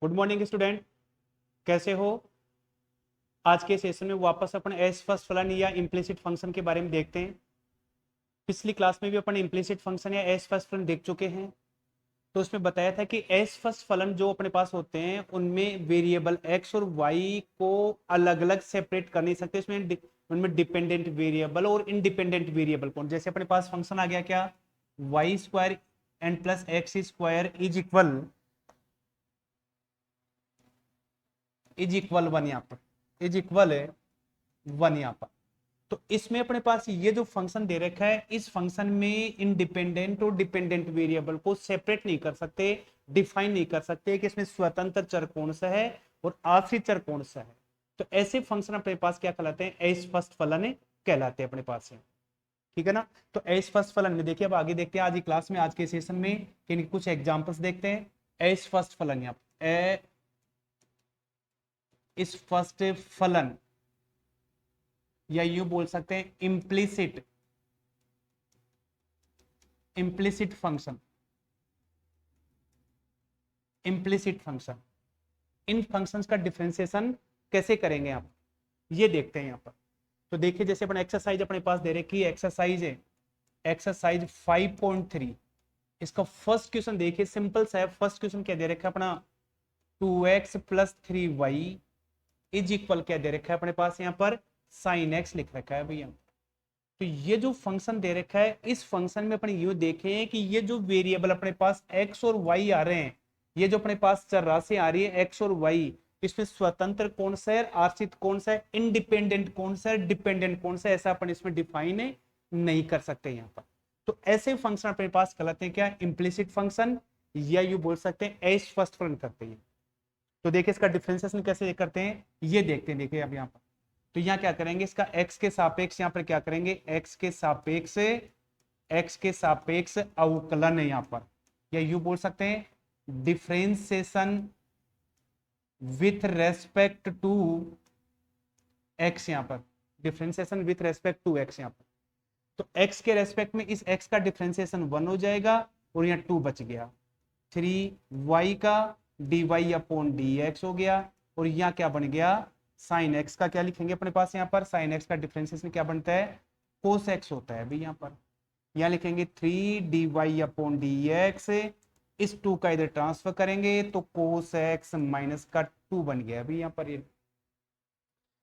Good morning student, कैसे हो। आज के सेशन में वापस अपन एस फर्स्ट फलन या इम्प्लिसिट फंक्शन के बारे में देखते हैं। पिछली क्लास में भी अपन इम्प्लिसिट फंक्शन या एस फर्स्ट फलन देख चुके हैं। तो उसमें बताया था कि एस फर्स्ट फलन जो अपने पास होते हैं उनमें वेरिएबल एक्स और वाई को अलग अलग सेपरेट कर नहीं सकते। इसमें उनमें डिपेंडेंट वेरिएबल और इंडिपेंडेंट वेरिएबल कौन, जैसे अपने पास फंक्शन आ गया क्या, y square and plus x square is equal one, यहाँ पर इज इक्वल है वन यहाँ पर। तो इसमें अपने पास ये जो फंक्शन दे रखा है, इस फंक्शन में इंडिपेंडेंट और डिपेंडेंट वेरिएबल को सेपरेट नहीं कर सकते, डिफाइन नहीं कर सकते कि इसमें स्वतंत्र चर कौन सा है और आश्रित चर कौन सा है। तो ऐसे फंक्शन अपने पास क्या कहलाते हैं, एस फर्स्ट फलन कहलाते हैं अपने पास है। ठीक है ना। तो एस फर्स्ट फलन में देखिए, अब आगे देखते हैं आज की क्लास में, आज के सेशन में कुछ एग्जांपल्स देखते हैं। एस फर्स्ट फलन, यहाँ इस फर्स्ट फलन, या यूं बोल सकते हैं इम्प्लिसिट फंक्शन। इम्प्लिसिट फंक्शन, इन फंक्शंस का डिफरेंशिएशन कैसे करेंगे आप, ये देखते हैं यहाँ पर। तो देखिए, जैसे अपन एक्सरसाइज अपने पास दे रखी है, एक्सरसाइज है एक्सरसाइज 5.3। इसका फर्स्ट क्वेश्चन देखिए, सिंपल सा है। फर्स्ट क्वेश्चन क्या दे रखा है अपना, 2x + 3y इज इक्वल क्या दे रखा है अपने पास, यहाँ पर sin x लिख रखा है भैया। तो ये जो फंक्शन दे रखा है, इस फंक्शन में अपन यूं देखें कि ये जो वेरिएबल अपने पास x और y आ रहे हैं, ये जो अपने पास चर राशि आ रही है x और y, इसमें स्वतंत्र कौन सा है, आश्रित कौन सा है, इंडिपेंडेंट कौन सा है, डिपेंडेंट कौन सा है, ऐसा अपन इसमें डिफाइन नहीं कर सकते यहाँ पर। तो ऐसे फंक्शन अपने पास कहलाते हैं क्या, इम्प्लिसिट फंक्शन, या यू बोल सकते हैं एस फर्स्ट फंक्शन करते हैं। तो देखिए इसका डिफरेंशिएशन कैसे करते हैं ये देखते हैं। देखिए अब यहाँ पर तो यहाँ क्या करेंगे, इसका x के सापेक्ष यहाँ पर क्या करेंगे, x के सापेक्ष अवकलन है यहाँ पर, या यू बोल सकते हैं differentiation with respect to x, यहाँ पर differentiation with respect to x यहाँ पर। तो x के रेस्पेक्ट में इस x का डिफरेंशिएशन 1 हो जाएगा और यहाँ 2 बच गया, 3y का dy/dx हो गया, और यहाँ क्या बन गया, साइन एक्स का क्या लिखेंगे अपने पास, यहाँ पर साइन एक्स का डिफरेंशिएशन क्या बनता है, कोस एक्स होता है अभी यहाँ पर। यहाँ लिखेंगे 3dy/dx, इस 2 का इधर ट्रांसफर करेंगे तो कोस एक्स माइनस का 2 बन गया अभी यहाँ पर। ये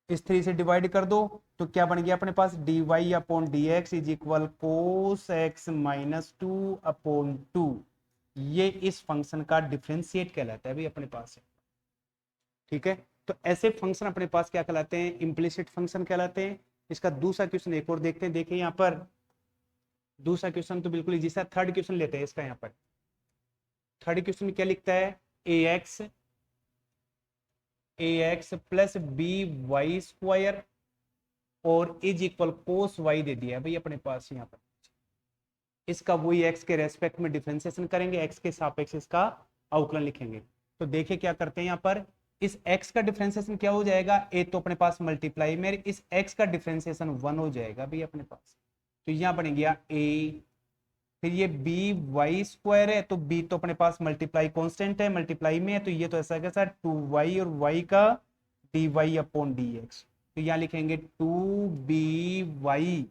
इस 3 से डिवाइड कर दो तो क्या बन गया अपने पास, dy/dx is equal cos x minus 2/2। ये इस फंक्शन का डिफरेंशिएट कहलाता है अभी अपने पास है। ठीक है। तो ऐसे फंक्शन अपने पास क्या कहलाते हैं, इम्प्लिसिट फंक्शन कहलाते हैं। इसका दूसरा क्वेश्चन एक और देखते हैं। देखिए यहाँ पर दूसरा क्वेश्चन तो बिल्कुल इजी सा, थर्ड क्वेश्चन लेते हैं इसका। यहाँ पर थर्ड क्वेश्चन में क्या लिखता है, ax प्लस by² और इज इक्वल कोस y दे दिया है भाई अपने पास यहाँ पर। इसका वही x के रेस्पेक्ट में डिफरेंशिएशन करेंगे, x के सापेक्ष इसका अवकलन लिखेंगे। तो देखिए क्या करते हैं यहाँ पर, इस x का डिफरेंशिएशन क्या हो जाएगा, a तो अपने पास मल्टीप्लाई में, इस x का डिफरेंशिएशन 1 हो जाएगा भाई अपने पास। तो यहाँ बन गया a, फिर ये by² है, तो b तो अपने पास मल्टीप्लाई कांस्टेंट है, मल्टीप्लाई में है, तो ये तो ऐसा है सर 2y और y का dy/dx। तो यहाँ लिखेंगे 2by,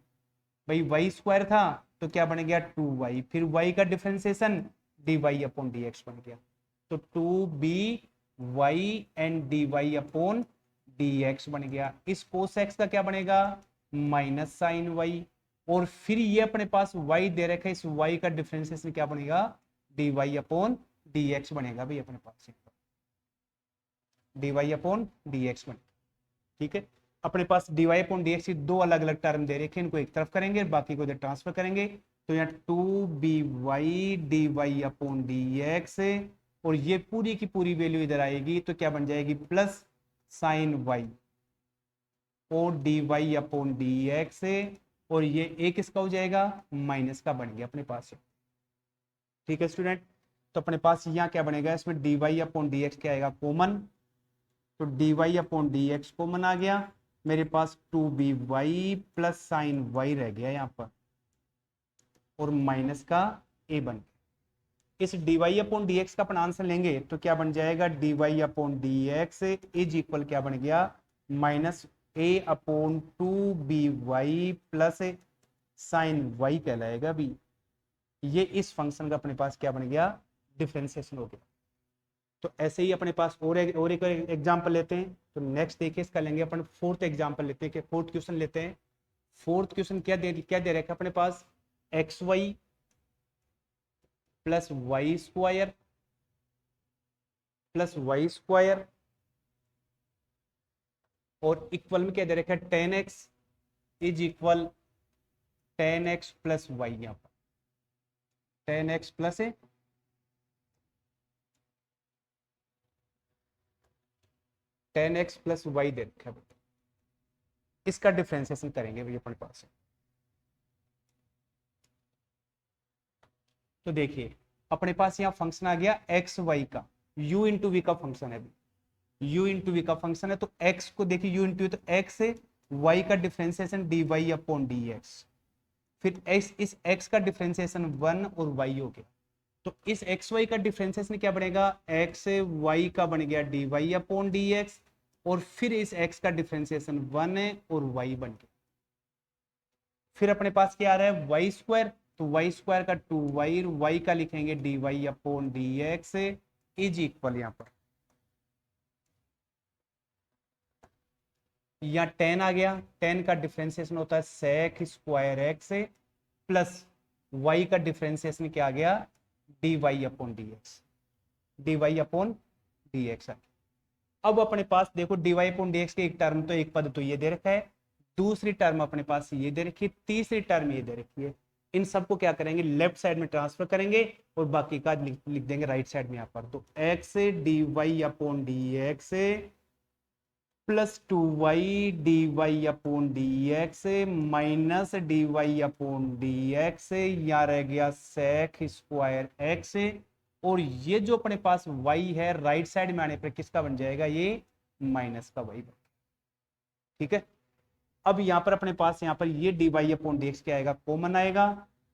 भाई y² था तो क्या बन गया 2y, फिर y का डिफरेंशिएशन dy/dx बन गया। तो 2by एंड dy/dx बन गया। इस कोस एक्स का क्या बनेगा, माइनस साइन y, और फिर ये अपने पास y दे रखा है, इस y का डिफरेंशिएशन क्या बनेगा, dy/dx बनेगा भाई अपने पास, dy/dx बनेगा। ठीक है। अपने पास dy/dx की दो अलग अलग टर्म दे रखे हैं, इनको एक तरफ करेंगे बाकी को इधर ट्रांसफर करेंगे। तो यहाँ 2by dy/dx, और ये पूरी की पूरी वैल्यू इधर आएगी तो क्या बन जाएगी, प्लस साइन y और dy/dx, और ये एक इसका हो जाएगा माइनस का बन गया अपने पास। ठीक है स्टूडेंट। तो अपने पास यहाँ क्या बनेगा, इसमें dy/dx क्या आएगा, कॉमन। तो dy/dx कॉमन आ गया, मेरे पास 2by प्लस साइन y रह गया यहाँ पर, और माइनस का a बन गया। इस dy अपॉन dx का अपन आंसर लेंगे तो क्या बन जाएगा, dy upon dx is equal क्या बन गया, minus a upon 2by plus sign y कहलाएगा भी। ये इस फंक्शन का अपने पास क्या बन गया, डिफरेंशिएशन हो गया। तो ऐसे ही अपने पास और एक एग्जांपल लेते हैं। तो नेक्स्ट देखिए इसका लेंगे अपन फोर्थ एग्जांपल लेते हैं कि फोर्थ क्वेश्चन लेते हैं। फोर्थ क्वेश्चन क्या दे रखा है अपने पास, X Y plus Y square और इक्वल में क्या दे रखा है, ten X is equal ten X plus Y. यहाँ पर ten X plus ten X plus Y दे रखा है। इसका डिफरेंशिएशन करेंगे भैया अपने पास। तो देखिए अपने पास यहाँ फंक्शन आ गया एक्स वाई का, u इंटू वी का फंक्शन है, u इंटू वी का फंक्शन है। तो x को देखिए u इंटू, तो x है y का differentiation d y upon d x. फिर इस x का डिफरेंशिएशन 1 और y हो गया। तो इस एक्स वाई का डिफरेंशिएशन क्या बनेगा, एक्स वाई का बन गया d y upon d x, और फिर इस x का डिफरेंशिएशन 1 है और y बन गया। फिर अपने पास क्या आ रहा है, वाई स्क्वायर, तो वाई स्क्वायर का 2y, वाई का लिखेंगे d y upon d x is equal, यहाँ पर या 10 आ गया। 10 का डिफरेंशिएशन होता है sec square x plus y का डिफरेंशिएशन क्या आ गया, d y upon d x, d y upon d x. अब अपने पास देखो d y upon d x के एक टर्म तो एक पद तो ये दे रखा है, दूसरी टर्म अपने पास ये दे रखी है, तीसरी टर्म ये दे रखी है। इन सबको क्या करेंगे, लेफ्ट साइड में ट्रांसफर करेंगे और बाकी का लिख देंगे राइट साइड में यहाँ पर। तो x d y upon d x plus 2y d y upon d x minus d y upon d x, यहाँ रह गया सेक स्क्वायर एक्स, और ये जो अपने पास y है राइट साइड में आने पर किसका बन जाएगा, ये माइनस का y। ठीक है, अब यहाँ पर अपने पास यहाँ पर ये d y upon d x क्या आएगा, कॉमन आएगा।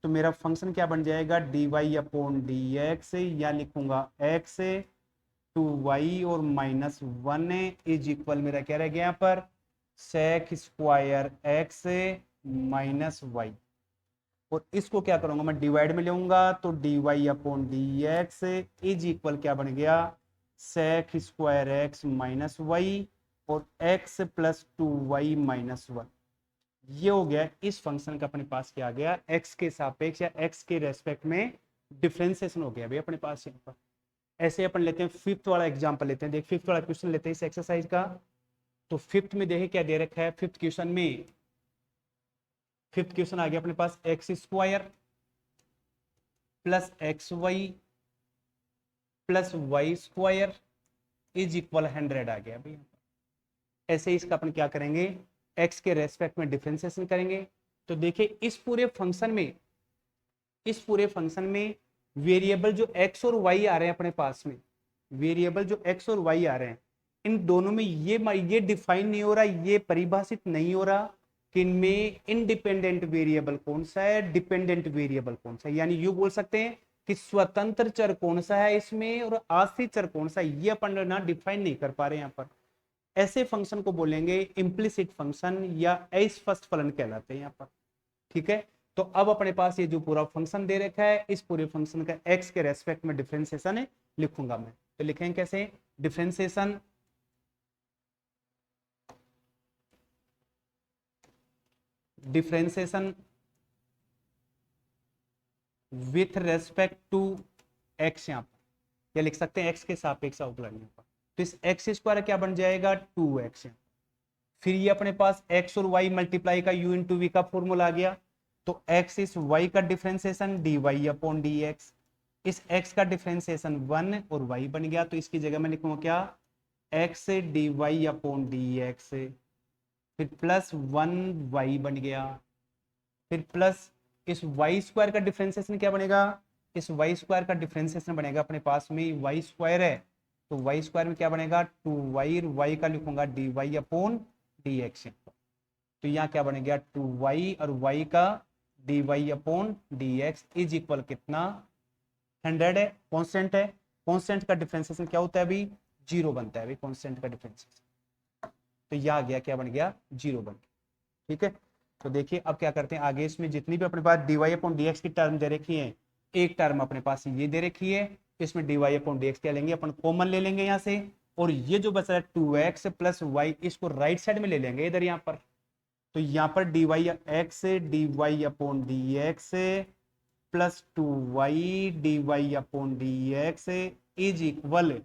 तो मेरा फंक्शन क्या बन जाएगा, d y upon d x, या लिखूंगा एक्स 2y और माइनस 1 इज इक्वल मेरा क्या रह गया यहाँ पर, sec square x minus y, और इसको क्या करूंगा मैं डिवाइड में लेऊंगा। तो d y upon d x is equal क्या बन गया, sec square x minus y और x प्लस 2y माइनस 1। ये हो गया इस फंक्शन का अपने पास क्या आ गया, x के सापेक्ष या x के रेस्पेक्ट में डिफरेंशिएशन हो गया भाई अपने पास यहाँ पर। ऐसे अपन लेते हैं फिफ्थ वाला एग्जांपल लेते हैं, देख फिफ्थ वाला क्वेश्चन लेते हैं इस एक्सरसाइज का। तो फिफ्थ में देखे क्या दे रखा है, फिफ्थ क्वेश्चन आ गया अपने पास X square plus x Y plus Y square is equal 100 आ गया भाई। ऐसे ही इसका अपन क्या करेंगे, x के रेस्पेक्ट में डिफरेंशिएशन करेंगे। तो देखिए इस पूरे फंक्शन में वेरिएबल जो x और y आ रहे हैं अपने पास में, वेरिएबल जो x और y आ रहे हैं, इन दोनों में ये डिफाइन नहीं हो रहा, ये परिभाषित नहीं हो रहा कि इनमें इंडिपेंडेंट वेरिएबल कौन सा है, डिपेंडेंट वेरिएबल कौन सा है। यानी यू बोल सकते हैं कि स्वतंत्र चर कौन सा है इसमें और आश्रित चर कौन सा है, ये अपन ना डिफाइन नहीं कर पा रहे यहाँ पर। ऐसे फंक्शन को बोलेंगे इम्प्लिसिट फंक्शन या अस्पष्ट फलन कहलाते हैं यहाँ पर। ठीक है, तो अब अपने पास ये जो पूरा फंक्शन दे रखा है, इस पूरे फंक्शन का x के रेस्पेक्ट में डिफरेंशिएशन लिखूंगा मैं। तो लिखेंगे कैसे, differentiation with respect to x, यहाँ पर या लिख सकते हैं x के सापेक्ष अवकलन यहाँ पर। तो इस एक्स स्क्वायर क्या बन जाएगा 2x। फिर ये अपने पास x और y मल्टीप्लाई का u इंटू वी का फॉर्मूला आ गया। तो x इस y का differentiation d y upon d x, इस x का डिफरेंशिएशन 1 और y बन गया। तो इसकी जगह मैं लिखूंगा क्या, x d y upon d x, फिर प्लस 1y बन गया, फिर प्लस इस y स्क्वायर का डिफरेंशिएशन क्या बनेगा, इस y स्क्वायर का डिफरेंशिएशन बनेगा अपने पास में y स्क्वायर है, तो y स्क्वायर में क्या बनेगा 2y, y का लिखूंगा d y upon d x. तो यहाँ क्या बनेगा 2y और y का d y upon d x is equal कितना 100 है, कांस्टेंट है, कांस्टेंट का डिफरेंशिएशन क्या होता है अभी, 0 बनता है अभी कांस्टेंट का डिफरेंशिएशन। तो यह आ गया, क्या बन गया, 0 बन गया। ठीक है, तो देखिए अब क्या करते हैं आगे, इसमें जितनी भी अपने पास dy अपॉन dx की टर्म दे रखी है, एक टर्म अपने पास ये दे रखी है, इसमें dy अपॉन dx क्या लेंगे अपन, कॉमन ले लेंगे यहाँ से, और ये जो बचा है 2x प्लस y, इसको राइट साइड में ले लेंगे इधर यहाँ पर। तो यहाँ पर dy upon dx plus 2y dy upon dx is equal,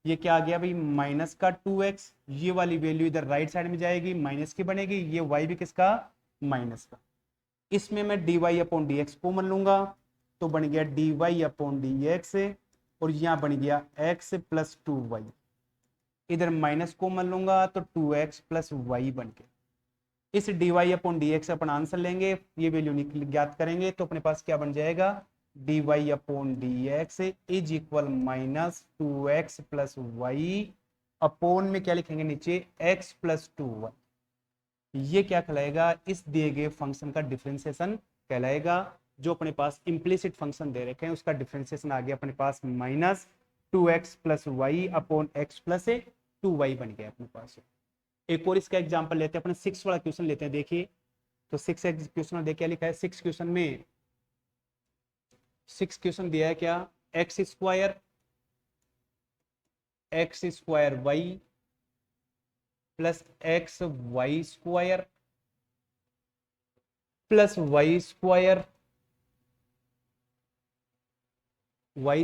ये क्या आ गया भाई, माइनस का 2x, ये वाली वैल्यू इधर राइट साइड में जाएगी, माइनस की बनेगी, ये y भी किसका, माइनस का। इसमें मैं dy अपॉन dx कॉमन लूंगा, तो बन गया dy अपॉन dx, और यहां बन गया x प्लस 2y, इधर माइनस कॉमन लूंगा तो 2x प्लस y बन गया। इस dy अपॉन dx अपन आंसर लेंगे, ये वैल्यू ज्ञात करेंगे, तो अपने पास क्या बन जाएगा, dy upon dx is equal minus 2x plus y, upon में क्या लिखेंगे नीचे, x प्लस 2y। ये क्या कहलाएगा, इस दिए गए फंक्शन का डिफरेंशिएशन कहलाएगा। जो अपने पास इम्प्लिसिट फंक्शन दे रखे हैं उसका डिफरेंशिएशन आ गया अपने पास minus 2x plus Y upon x plus 2y बन गया अपने पास। एक और इसका एग्जांपल लेते हैं, अपने 6 वाला क्वेश्चन लेते हैं। देखिए तो 6 क्वेश्चन देखिए क्या लिखा है, 6 क्वेश्चन में 6 क्वेश्चन दिया है क्या, x square y plus x y square plus Y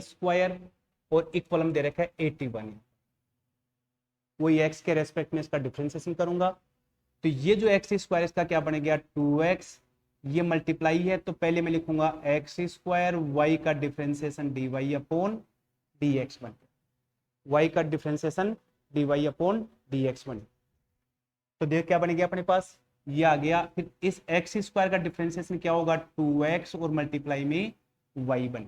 square और इक्वल दे रखा है 81। वही एक्स के रेस्पेक्ट में इसका डिफरेंशिएशन करूंगा, तो ये जो एक्स स्क्वायर इसका क्या बन गया 2x, ये मल्टीप्लाई है तो पहले मैं लिखूंगा एक्स स्क्वायर, वाई का डिफरेंशिएशन dy अपॉन dx बन गया, वाई का डिफरेंशिएशन dy अपॉन dx बन गया। तो देख क्या बन गया अपने पास, ये आ गया। फिर इस एक्स स्क्वायर का डिफरेंशिएशन क्या होगा 2x और मल्टीप्लाई में y बन।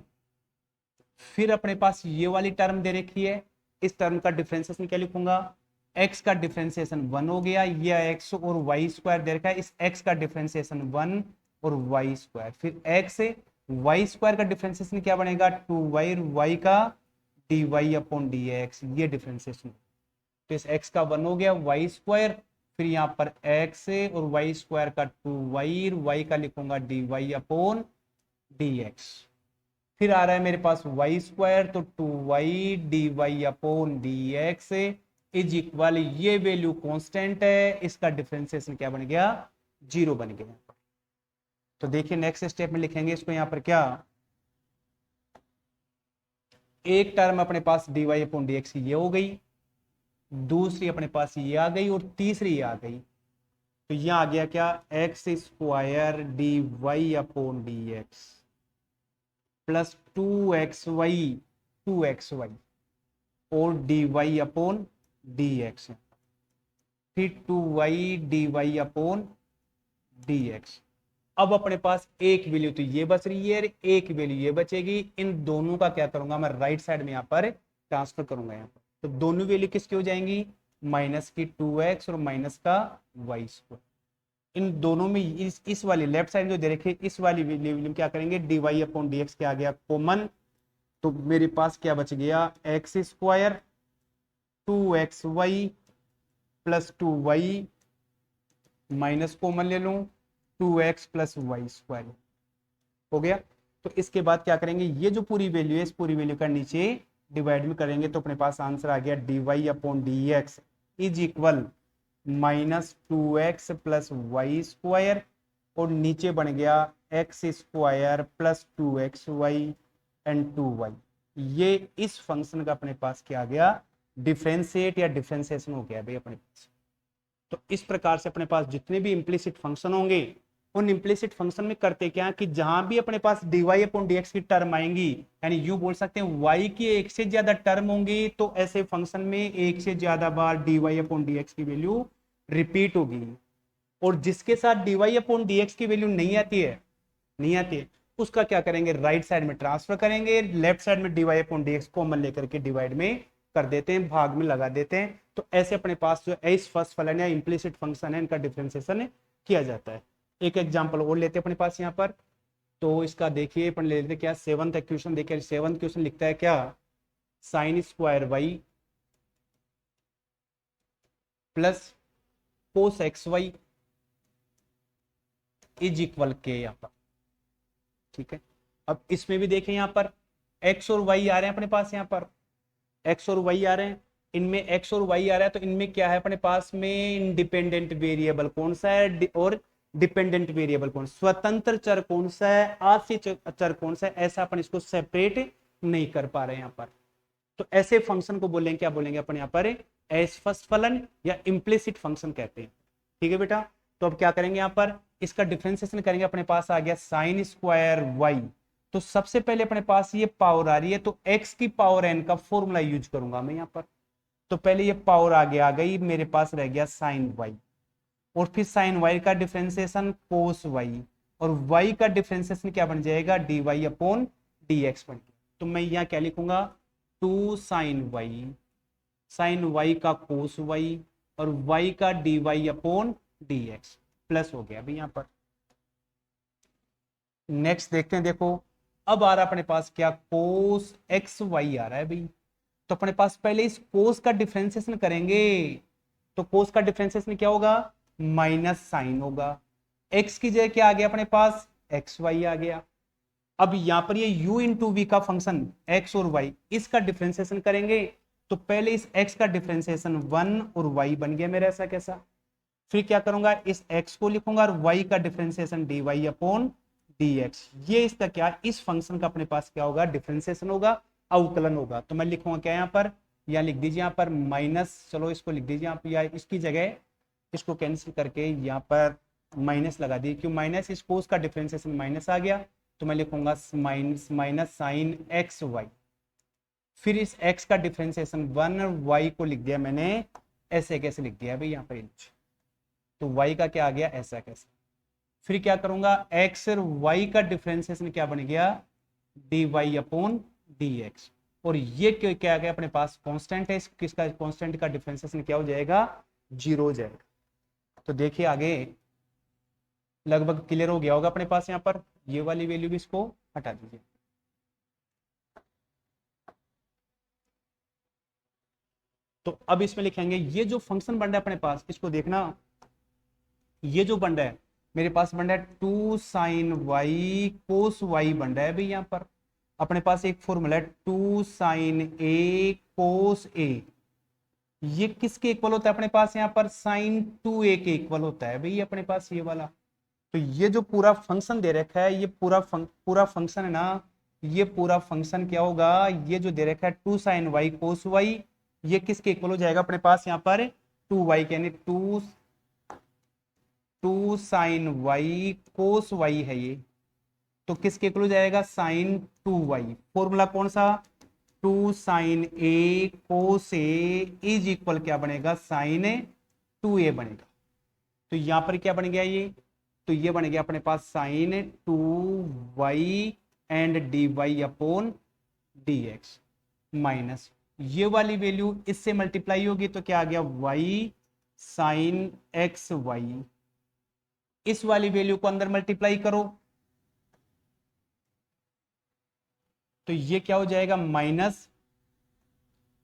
फिर अपने पास ये वाली टर्म दे रखी है, इस टर्म का डिफरेंशिएशन क्या लिखूंगा, x का डिफरेंशिएशन 1 हो गया, ये x और y स्क्वायर दे रखा है, इस x का डिफरेंशिएशन 1 और y स्क्वायर। फिर x y स्क्वायर का डिफरेंशिएशन क्या बनेगा 2y और y का dy अपॉन dx, ये डिफरेंशिएशन। तो इस x का 1 हो गया, y स्क्वायर, फिर यहाँ पर x और y स्क्वायर का 2y, y का लिखूंगा dy अपॉन dx। फिर आ रहा है मेरे पास y स्क्वायर, तो 2y dy upon dx is equal, ये वैल्यू कांस्टेंट है, इसका डिफरेंशिएशन क्या बन गया 0 बन गया। तो देखिए नेक्स्ट स्टेप में लिखेंगे इसको, यहाँ पर क्या, एक टर्म अपने पास dy अपॉन dx ये हो गई, दूसरी अपने पास ये आ गई, और तीसरी ये आ गई। तो यहां आ गया क्या, x square dy upon dx plus 2xy और dy अपॉन dx, फिर 2y dy अपॉन dx। अब अपने पास एक वैल्यू तो ये बच रही है, एक वैल्यू ये बचेगी, इन दोनों का क्या करूंगा मैं, राइट साइड में यहाँ पर ट्रांसफर करूंगा यहाँ पर। तो दोनों वैल्यू किसकी हो जाएंगी, माइनस की 2x और माइनस का y स्क्वायर। इन दोनों में इस वाली लेफ्ट साइड जो दे रखे, इस वाली वैल्यू क्या करेंगे, dy अपॉन dx क्या आ गया कॉमन, तो मेरे पास क्या बच गया, x square 2xy plus 2y minus common ले लूं 2x प्लस वाई स्क्वायर हो गया। तो इसके बाद क्या करेंगे, ये जो पूरी वैल्यू है इस पूरी वैल्यू का नीचे डिवाइड में करेंगे, तो अपने पास आंसर आ गया dy upon dx is equal minus 2x plus Y square, और नीचे बन गया x square plus 2xy and 2y। ये इस फंक्शन का अपने पास क्या आ गया, डिफरेंशिएट या डिफरेंशिएशन हो गया भाई अपने पास। तो इस प्रकार से अपने पास जितने भी इम्प्लिसिट फंक्शन होंगे, उन इम्प्लिसिट फंक्शन में करते क्या कि जहां भी अपने पास dy अपॉन dx की टर्म आएंगी, यानी यूं बोल सकते हैं y की एक से ज्यादा टर्म होंगी, तो ऐसे फंक्शन में एक से ज्यादा बार dy अपॉन dx की वैल्यू रिपीट होगी। और जिसके साथ dy अपॉन dx की वैल्यू नहीं आती है उसका क्या करेंगे, राइट साइड में ट्रांसफर करेंगे, लेफ्ट साइड में dy अपॉन dx कॉमन लेकर के डिवाइड में कर देते हैं, भाग में लगा देते हैं। तो ऐसे अपने पास जो इस फर्स्ट फलन या इम्प्लिसिट फंक्शन है इनका डिफरेंशिएशन किया जाता है। एक एग्जांपल और लेते हैं अपने पास यहाँ पर, तो इसका देखिए अपन ले लेते क्या, सेवंथ इक्वेशन देखिए, सेवंथ क्वेश्चन लिखता है क्या, sine square y plus cos x y is equal k, यहाँ पर ठीक है। अब इसमें भी देखें यहाँ पर एक्स और वाई आ रहे हैं अपने पास, यहाँ पर एक्स और वाई आ रहे हैं, इनमें एक्स और वाई आ रहा है, तो इनमें क्या है अपने पास में, इंडिपेंडेंट वेरिएबल कौन सा है और डिपेंडेंट वेरिएबल कौन, स्वतंत्र चर कौन सा है, आश्रित चर कौन सा है, ऐसा अपन इसको सेपरेट नहीं कर पा रहे हैं यहाँ पर। तो ऐसे फंक्शन को बोलेंगे, क्या बोलेंगे अपन यहाँ पर, अस्पष्ट फलन या इम्प्लिसिट फंक्शन कहते हैं। ठीक है बेटा, तो अब क्या करेंगे यहाँ पर, इसका डिफरेंशिएशन करेंगे, अपने पास आ गया साइन स्क्वायर वाई, तो सबसे पहले अपने पास ये पावर आ रही है, तो x की पावर n का फॉर्मूला यूज करूंगा मैं यहाँ पर। तो पहले ये पावर आगे आ गई, मेरे पास रह गया साइन y, और फिर साइन y का डिफरेंशिएशन कोस y, और y का डिफरेंशिएशन क्या बन जाएगा, dy अपॉन dx बन गया। तो मैं यहाँ क्या लिखूंगा, 2 साइन y का कोस y और y का dy अपॉन dx प्लस हो गया अभी यहाँ पर। नेक्स्ट देखते हैं, देखो अब आ रहा अपने पास क्या, कोस एक्स वाई आ रहा है भाई, तो अपने पास पहले इस कोस का डिफरेंशिएशन करेंगे, तो कोस का डिफरेंशिएशन क्या होगा, माइनस साइन होगा, एक्स की जगह क्या आ गया अपने पास, एक्स वाई आ गया। अब यहां पर ये u इंटू वी का फंक्शन x और y, इसका डिफरेंशिएशन करेंगे, तो पहले इस x का डिफरेंशिएशन 1 और y बन गया मेरा ऐसा कैसा, फिर क्या करूंगा, इस x को लिखूंगा और y का डिफरेंशिएशन dy अपॉन dx, ये इसका क्या, इस फंक्शन का अपने पास क्या होगा, डिफरेंशिएशन होगा, अवकलन होगा। तो मैं लिखूंगा क्या यहाँ पर, यहाँ लिख दीजिए यहाँ पर माइनस, चलो इसको लिख दीजिए यहाँ पर, या इसकी जगह इसको कैंसिल करके यहाँ पर माइनस लगा दीजिए, क्यों माइनस, इस कोस का डिफरेंशिएशन माइनस आ गया, तो मैं लिखूंगा माइनस साइन एक्स वाई, फिर इस x का डिफरेंशिएशन 1 और y को लिख दिया मैंने ऐसे, कैसे लिख दिया भाई यहाँ पर, तो y का क्या आ गया ऐसा कैसे, फिर क्या करूंगा, x और y का डिफरेंशिएशन क्या बन गया, dy अपॉन dx, और ये क्या आ गया अपने पास, कांस्टेंट है, किसका कांस्टेंट का डिफरेंशिएशन क्या हो जाएगा, 0 हो जाएगा। तो देखिए आगे लगभग क्लियर हो गया होगा अपने पास, यहाँ पर ये वाली वैल्यू भी इसको हटा दीजिए। तो अब इसमें लिखेंगे ये जो फंक्शन बन रहा है अपने पास, इसको देखना, ये जो बन रहा है मेरे पास बन रहा है 2 साइन वाई कोस वाई बन रहा है भाई, यहाँ पर अपने पास एक फॉर्मूला है 2 साइन ए कोस ए, ये किसके इक्वल होता है अपने पास, यहाँ पर साइन 2a के इक्वल होता है भाई अपने पास ये वाला। तो ये जो पूरा फंक्शन दे रखा है, ये पूरा फंक्शन है ना, ये पूरा फंक्शन क्या होगा, ये जो दे रखा है 2 साइन वाई कोस वाई, ये किसके इक्वल हो जाएगा अपने पास यहाँ पर 2y, यानी 2 साइन वाई कोस वाई है ये, तो किसके इक्वल हो जाएगा, साइन 2y, फॉर्मूला कौन सा, 2 sine a cos a is equal क्या बनेगा, साइन 2a बनेगा। तो यहां पर क्या बन गया ये, तो ये बन गया अपने पास sine 2y and dy upon dx, minus ये वाली वैल्यू इससे मल्टीप्लाई होगी, तो क्या आ गया y साइन एक्स वाई, इस वाली वैल्यू को अंदर मल्टीप्लाई करो, तो ये क्या हो जाएगा,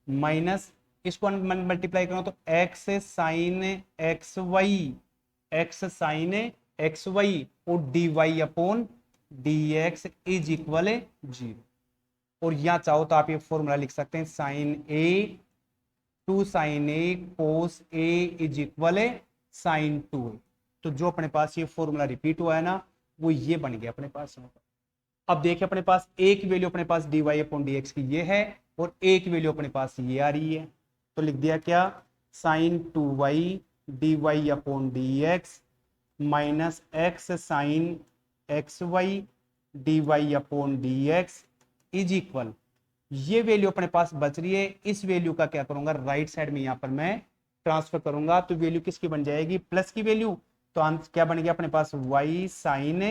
माइनस इसको मल्टीप्लाई करो तो x sine x y, x sine x y और dy upon dx is equal 0, और यहां चाहो तो आप ये फॉर्मूला लिख सकते हैं, sine a 2 sine a cos a is equal sine 2a। तो जो अपने पास ये फॉर्मूला रिपीट हुआ है ना, वो ये बन गया अपने पास। अब देखिए अपने पास एक वैल्यू अपने पास dy अपॉन dx की ये है, और एक वैल्यू अपने पास ये आ रही है, तो लिख दिया क्या, sine 2y dy upon dx minus x sine x y dy upon dx is equal, ये वैल्यू अपने पास बच रही है, इस वैल्यू का क्या करूंगा, राइट साइड में यहां पर मैं ट्रांसफर करूंगा, तो वैल्यू किसकी बन जाएगी, प्लस की वैल्यू, तो क्या बन गया अपने पास y साइन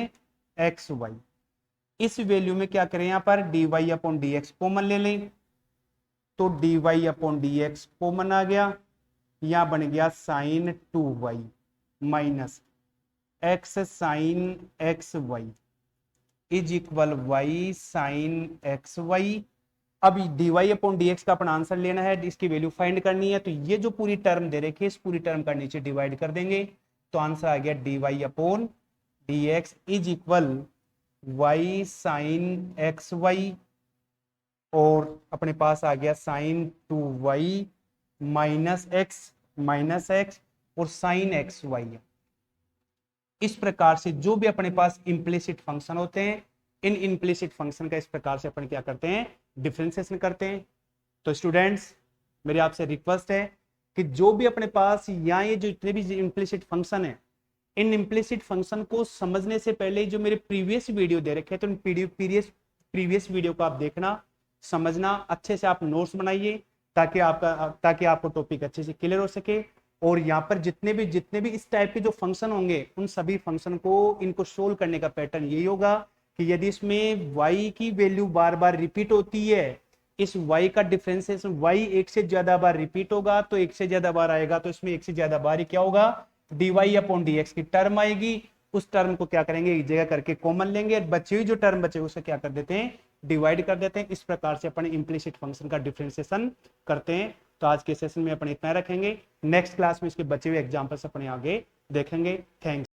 एक्स वाई, इस वैल्यू में क्या करें, यहां पर dy अपॉन dx कॉमन ले लें, तो dy अपॉन dx कॉमन आ गया, यहां बन गया sine 2y minus x sine x y, is equal y sine x y. अब dy अपॉन dx का अपना आंसर लेना है, इसकी वैल्यू फाइंड करनी है। तो ये जो पूरी टर्म दे रखी है, इस पूरी टर्म का नीचे डिवाइड कर देंगे, तो आंसर आ गया dy upon dx is equal y sine x y, और अपने पास आ गया साइन 2y माइनस एक्स और साइन एक्स वाई। इस प्रकार से जो भी अपने पास इंप्लिसिट फंक्शन होते हैं, इन इंप्लिसिट फंक्शन का इस प्रकार से अपन क्या करते हैं, डिफरेंशिएशन करते हैं। तो स्टूडेंट्स, मेरी आपसे रिक्वेस्ट है कि जो भी अपने पास या ये जो इतने भी इंप्लिसिट फंक्शन है, इन इंप्लिसिट फंक्शन को समझने से पहले जो मेरे प्रीवियस वीडियो दे रखे हैं, तो इन प्रीवियस वीडियो को आप देखना, समझना, अच्छे से आप नोट्स बनाइए, ताकि आपको टॉपिक अच्छे से क्लियर हो सके। और यहाँ पर जितने भी इस टाइप के जो फंक्शन होंगे, उन सभी फंक्शन को इनको सोल्व करने का पैटर्न यही होगा कि यदि इसमें y की वैल्यू बार बार रिपीट होती है, इस y का डिफरेंशिएशन y एक से ज्यादा बार रिपीट होगा, तो एक से ज्यादा बार आएगा, तो इसमें एक से ज्यादा बार ही क्या होगा, dy अपॉन dx की टर्म आएगी। उस टर्म को क्या करेंगे, एक जगह करके कॉमन लेंगे, बची हुई जो टर्म बचे उसे क्या कर देते हैं, डिवाइड कर देते हैं। इस प्रकार से अपन इंप्लिसिट फंक्शन का डिफरेंशिएशन करते हैं। तो आज के सेशन में अपन इतना रखेंगे, नेक्स्ट क्लास में इसके बचे हुए एग्जांपल्स अपने आगे देखेंगे। थैंक्स।